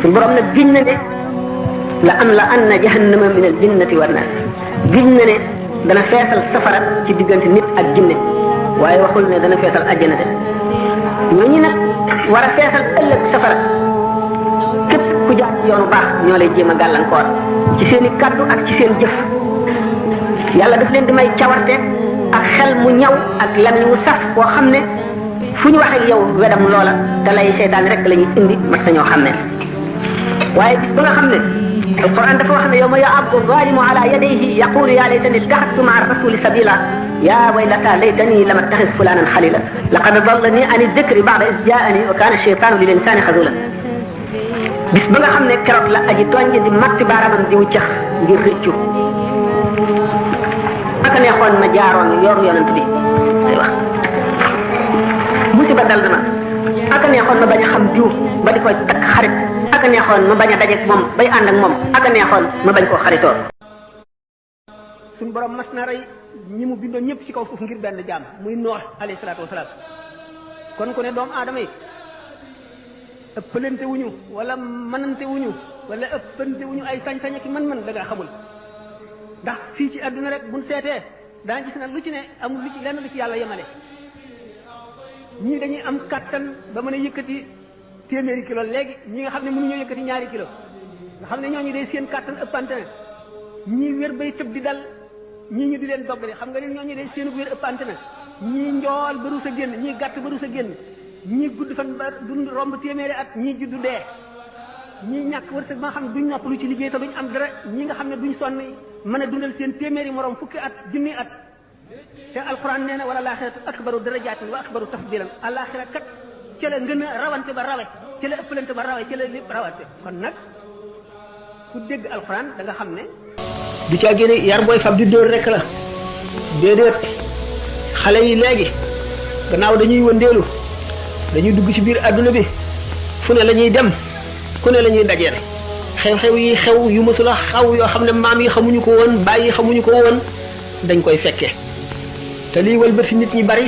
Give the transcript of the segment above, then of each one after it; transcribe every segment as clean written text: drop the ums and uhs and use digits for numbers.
suñu borom nag giñ na ne la am la an na jahannama min al jinnati wan nas giñ na ne dana feesal safara ci diggante nit ak jinne waaye waxul ne dana feesal àjjana de ñooñu nag war a feesal ëllëg safara képp ku jaar ci yoonu baax ñoo lay jéem a gàllankoor ci seen i kaddu ak ci seen jëf yàlla daf leen di may cawarte ak xel mu ñaw ak lamiñ wu saf boo xam ne fu ñu wax ak yow wedam loola te lay seytaan rek la ñuy indi mat nañoo xam ne waaye bis ba nga xam ne alquran dafa wax ne yawma ya'addu zalimu ala yadayhi yaqulu ya laytani ittakhadhtu ma'a rasuli sabila ya waylata laytani lam attakhidh fulanan khalila laqad dallani an adh-dhikri ba'da idh ja'ani wa kana ash-shaytanu lil insani khazula bis ba nga xam ne keroog la aji tooñ di matti baaraamam di wuccax ngir rëccu aka neexoon ma jaaroon yoru yonent bi ay wax musiba dal dama aka neexoon ma bañ a xam diw ba di ko takk xarit aka neexoon ma bañ a dajeek moom bay ànd ak moom aka neexoon ma bañ koo xaritoo suñ borom mas na rey ñi mu bindoon ñëpp ci kaw suuf ngir benn jaam muy Noox alayhi salaatu wasalaam kon ku ne doomu aadama yi ëppalante wuñu wala mënante wuñu wala ëppante wuñu ay sañ-sañ ak mën-mën da ngaa xamul ndax fii ci àdduna rek buñ seetee daa gis na lu ci ne amul lu ci lenn lu ci yàlla yemale ñii dañuy am kattan ba mën a yëkkati téeméeri kilo léegi ñi nga xam ne mënuñoo yëkkati ñaari kilo nga xam ne ñooñu day seen kattan ëppante na ñii wér bay tëb di dal ñii ñu di leen doggale xam nga ne ñooñu day seen wér ëppante na ñii njool ba rus a génn ñii gàtt ba rus a génn ñii gudd fan ba dund romb téeméeri at ñii juddu dee ñii ñàkk wërsëg ba nga xam ne duñ noppalu ci liggéey te duñ am dara ñi nga xam ne duñ sonn mën a dundal seen téeméeri morom fukki at junni at te alquran nee na wala laaxiratu akbaru darajaatin wa akbaru tafdilan alaxira kat ca la ngën a rawante ba rawe ca la ëppalante ba rawe ca la lépp rawante kon nag ku dégg alquran da nga xam ne du caa génne yar booy fab di dóor rek la déedéet xale yi léegi gannaaw dañuy wëndeelu dañuy dugg ci biir adduna bi fu ne la ñuy dem ku ne la ñuy dajeel xew-xew yi xew yu mësula xaw yoo xam ne maam yi xamuñu ko woon bàyyi yi xamuñu ko woon dañ koy fekkee te lii wëlbët si nit ñi bari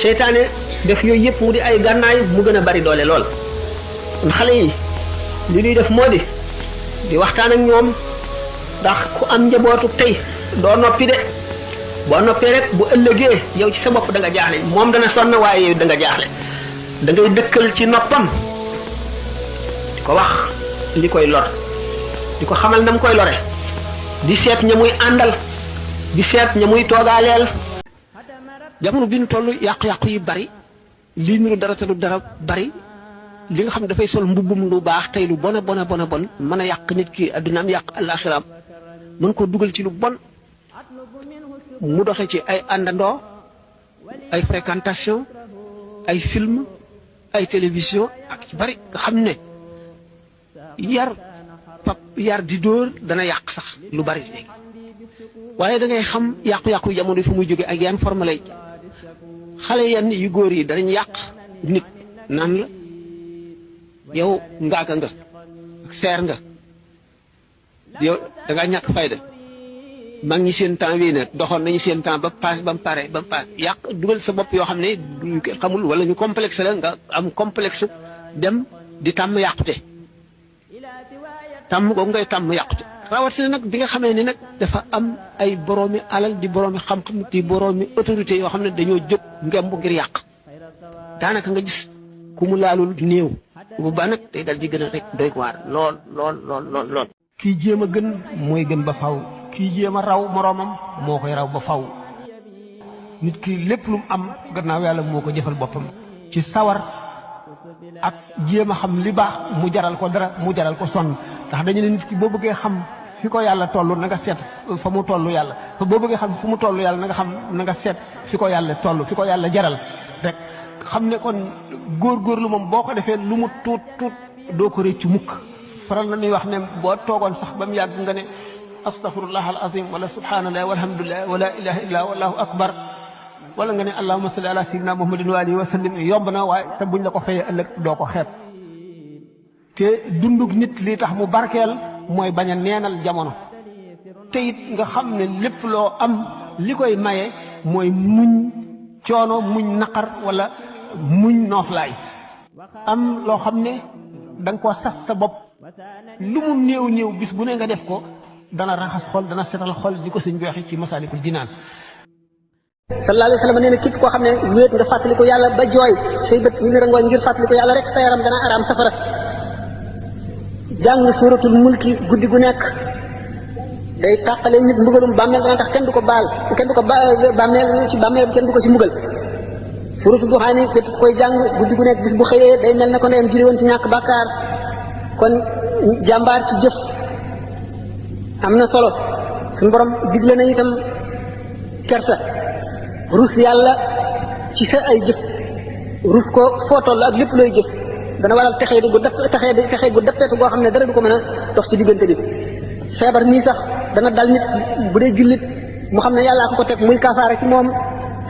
seytaane def yooyu yëpp mu di ay gànnaay mu gën a bari doole lool kon xale yi li ñuy def moo di waxtaan ak ñoom ndax ku am njabootu tey doo noppi de boo noppee rek bu ëllëgee yow ci sa bopp da nga jaaxle moom dana sonn waaye yow da nga jaaxle da ngay dëkkal ci noppam di ko wax li koy lor di ko xamal na mu koy lore di seet ña muy àndal di seet ña muy toogaaleel jamono bi ñu toll yàqu-yàqu yi bari lii niru dara te lu dara bari li nga xam ne dafay sol mbubbum lu baax tey lu bon a bon a bon a bon mën a yàq nit ki addunaam yàq àllaaxiraam mën ko dugal ci lu bon mu doxe ci ay àndandoo ay fréquentation ay film ay télévision ak ci bari nga xam ne yar di dóor dana yàq sax lu bari léegi waaye da ngay xam yàqu-yàqu jamono fu muy jóge ak yan forme lay xale yenn yu góor yi danañ yàq nit naan la yow ngaaka nga ak seer nga yow da ngaa ñàkk fayda mag ñi seen temps wii nag doxoon nañu seen temps ba mu pare yàq dugal sa bopp yoo xam ne du xamul wala ñu complexe la nga am complexe dem di tàmm yàqute tàmm googu ngay tàmm yàqute rawatina nag bi nga xamee ni nag dafa am ay boroomi alal di boroomi xam-xam di boroomi autorité yoo xam ne dañoo jóg ngemb ngir yàq daanaka nga gis ku mu laalul néew bu ba nag day dal di gën a rek doy waar lool. kii jéem a gën mooy gën ba faw kii jéem a raw moroomam moo koy raw ba faw nit ki lépp lu mu am gannaaw yàlla moo ko jëfal boppam ci sawar ak jéem a xam li baax mu jaral ko dara mu jaral ko sonn ndax dañu ne nit ki boo bëggee xam fi ko yàlla toll na nga seet fa mu toll yàlla te boo bëggee xam fu mu toll yàlla na nga seet fi ko yàlla toll fi ko yàlla jaral rek xam ne kon góorgóorlu moom boo ko defee lu mu tuut doo ko réccu mukk faral na ñuy wax ne boo toogoon sax ba mu yàgg nga ne astaghfirullah al azim wala subhanallah walhamdulillah wala ilaha illa wallahu akbar wala nga ne allahumma salli ala sayyidina muhammadin wa alihi wa sallim yomb na waaye te buñ la ko fayee ëllëg doo ko xeeb te dundug nit lii tax mu barkeel mooy bañ a neenal jamono te it nga xam ne lépp loo am li koy maye mooy muñ coono muñ naqar wala muñ nooflaay am loo xam ne da nga koo sas sa bopp lu mu néew néew bis bu ne nga def ko dana raxas xol dana setal xol di ko sëñ bi waxe ci Masaalikul Jinaan. sallallahu alayhi wa sallam nee na képp koo xam ne wéet nga fàttaliku yàlla ba jooy say bët ñu ngi rangooñ ngir fàttaliku yàlla rek sa yaram dana araam safara. jàng suuratul mulki guddi gu nekk day tàqale nit mbugalum bàmmeel dana tax kenn du ko baal kenn du ko bàmmeel ci bàmmeel kenn du ko ci mbugal. suuratul duxaani képp koy jàng guddi gu nekk bis bu xëyee day mel ne ko ndeyam jëli woon ci ñàkk bàkkaar. kon jàmbaar ci jëf am na solo suñu borom digle na itam kersa rus yàlla ci sa ay jëf rus ko foo toll ak lépp looy jëf dana waral texee gu dëppeetu goo xam ne dara du ko mën a dox ci diggante bi. feebar nii sax dana dal nit bu dee jullit mu xam ne yàllaa ko teg muy kafaara ci moom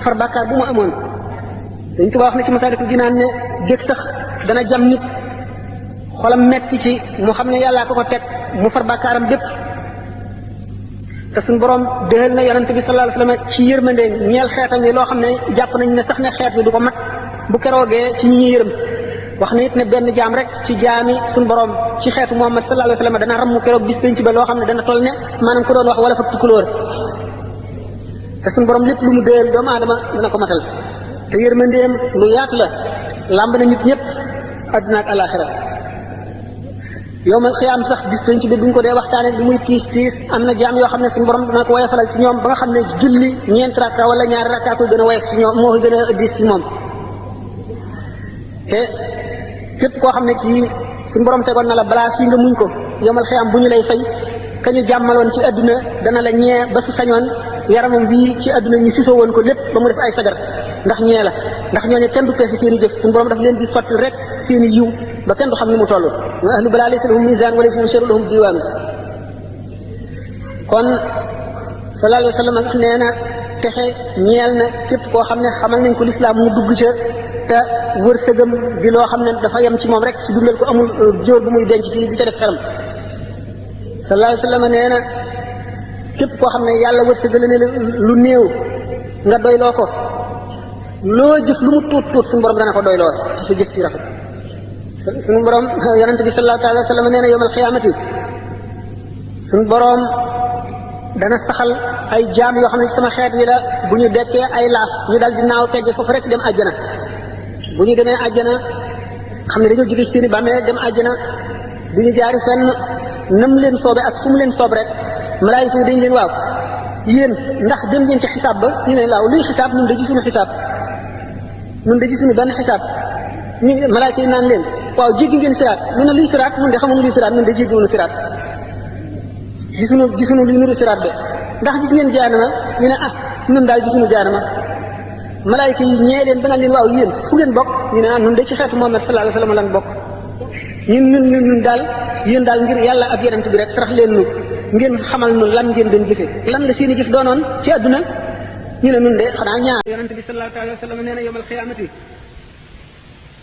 far bàkkaar bu mu amoon. dañ ko wax ne ci Masaalikul Jinaan ne dégg sax dana jam nit xolam metti ci mu xam ne yàllaa ko teg mu far bàkkaaram bépp. te suñu borom déxal na yonente bi sallallahu alayhi wasallam ci yërmande ñeel xeetam yi loo xam ne jàpp nañ ne sax ne xeet bi du ko mat bu keroogee ci ñi ñuy yërëm. wax na it ne benn jaam rek ci jaami suñu borom ci xeetu Muhammad sallallahu alayhi wasallam dana rammu keroog bis penc ba loo xam ne dana toll ne maanaam ko doon wax wala fa tukulóor. te suñu borom lépp lu mu déel doomu aadama dana ko matal te yërmandeem lu yaatu la làmb na nit ñëpp àdduna ak alaxira. yowmal xiyaam sax bis penc bi buñ ko dee waxtaane bi muy tiis am na jaam yoo xam ne suñu borom dana ko woyofalal ci ñoom ba nga xam ne julli ñeenti rakka wala ñaari rakka koy gën a woyof ci ñoom moo koy gën a diis ci moom. te képp koo xam ne kii suñu borom tegoon na la balaa fii nga muñ ko yowmal xiyaam bu ñu lay fay ka ñu jàmmaloon ci adduna dana la ñee ba su sañoon yaramam bii ci adduna ñu sisoo woon ko lépp ba mu def ay sagar ndax ñee la ndax ñooñu kenn du peese seen i jëf suñu borom daf leen di sotti rek seen i yiw ba kenn du xam ni mu toll. wa ahlu balaa laysa lahum misaan wa laysa sharu lahum diwaan. kon sallallahu alayhi wa sallam nee na texe ñeel na képp koo xam ne xamal nañ ko lislaam mu dugg ca te wërsëgam di loo xam ne dafa yem ci moom rek si dundal ko amul jóor bu muy denc fii di ca def xelam. sallallahu alayhi wa sallam nee na képp koo xam ne yàlla wërsëgal ne lu néew nga doyloo ko loo jëf lu mu tuut suñu borom dana ko doyloo ci sa jëf ci rafet. suñu borom yonente bi sallallahu alayhi wa sallam nee na yawmal xiyaamati suñu borom dana saxal ay jaam yoo xam ne sama xeet wi la bu ñu dekkee ay laaf ñu dal di naaw tegge foofu rek dem àjjana. bu ñu demee àjjana xam ne dañoo jóge ci seeni bàmmeel dem àjjana du ñu jaari fenn nam leen soobe ak fu mu leen soob rek malaayika yi dañ leen waaw yéen ndax dem ngeen ci xisaab ba ñu ne laaw luy xisaab ñun de gisuñu xisaab ñun de gisuñu benn xisaab ñu malaayika yi naan leen waaw jéggi ngeen siraat ñu ne luy siraat ñun de xamuñu luy siraat ñun de jéggiwuñu siraat gisuñu luy nuru siraat de ndax gis ngeen jaanama ñu ne ah ñun daal gisuñu jaanama malaayika yi ñee leen ba nga leen waaw yéen fu ngeen bokk ñu ne ah ñun de ci xeetu Muhammad sallallahu alayhi wa sallam lan bokk ñun daal yéen daal ngir yàlla ak yonent bi rek sarax leen nu ngeen xamal nu lan ngeen doon jëfe lan la seeni jëf doonoon ci àdduna ñu ne nun de xanaa ñaar. yonent bi sallallahu alayhi wa sallam nee na yawmal xiyaamati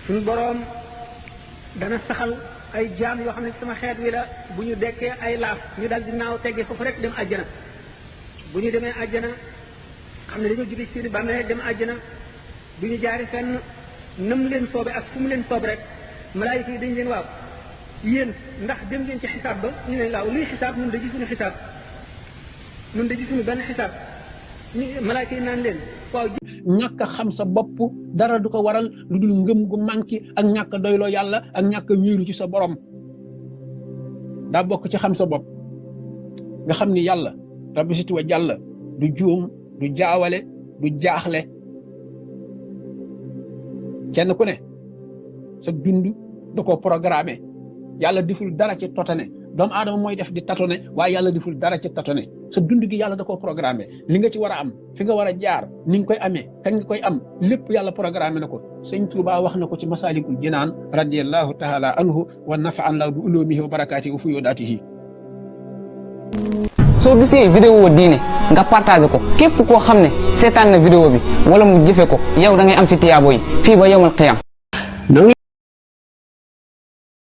suñu boroom dana saxal ay jaam yoo xam ne sama xeet wi la bu ñu dekkee ay laaf ñu dal di naaw teggee foofu rek dem àjjana bu ñu demee àjjana xam ne dañoo jóge ci seeni bàmmeel dem àjjana du ñu jaari fenn nam leen soobe ak fu mu leen soob rek malaayika yi dañ leen waaw yéen ndax dem ngeen ci xisaab ba ñu ne laaw luy xisaab ñun de gisuñu xisaab ñun de gisuñu benn xisaab ñu malaayika yi naan leen waaw. ñàkk a xam sa bopp dara du ko waral lu dul ngëm gu manqué ak ñàkk a doyloo yàlla ak ñàkk a wéeru ci sa borom daa bokk ci xam sa bopp nga xam ni yàlla rabbi siti wa jàlla du juum du jaawale du jaaxle kenn ku ne sa dund da ko programmé yàlla deful dara ci totane doomu aadama mooy def di tatone waaye yàlla deful dara ci tatone sa dund gi yàlla da ko programmé li nga ci war a am fi nga war a jaar ni nga koy amee kañ nga koy am lépp yàlla programmé na ko sëñ Tuubaa wax na ko ci Masaalikul Jinaan radiyallahu taala anhu wa nafa'an lahu bi ulumihi wa barakaatihi wa fuyudaatihi. soo gisee vidéo diine nga partagé ko képp koo xam ne seetaan na vidéo bi wala mu jëfe ko yow da ngay am ci tiyaabo yi fii ba yawmal qiyaam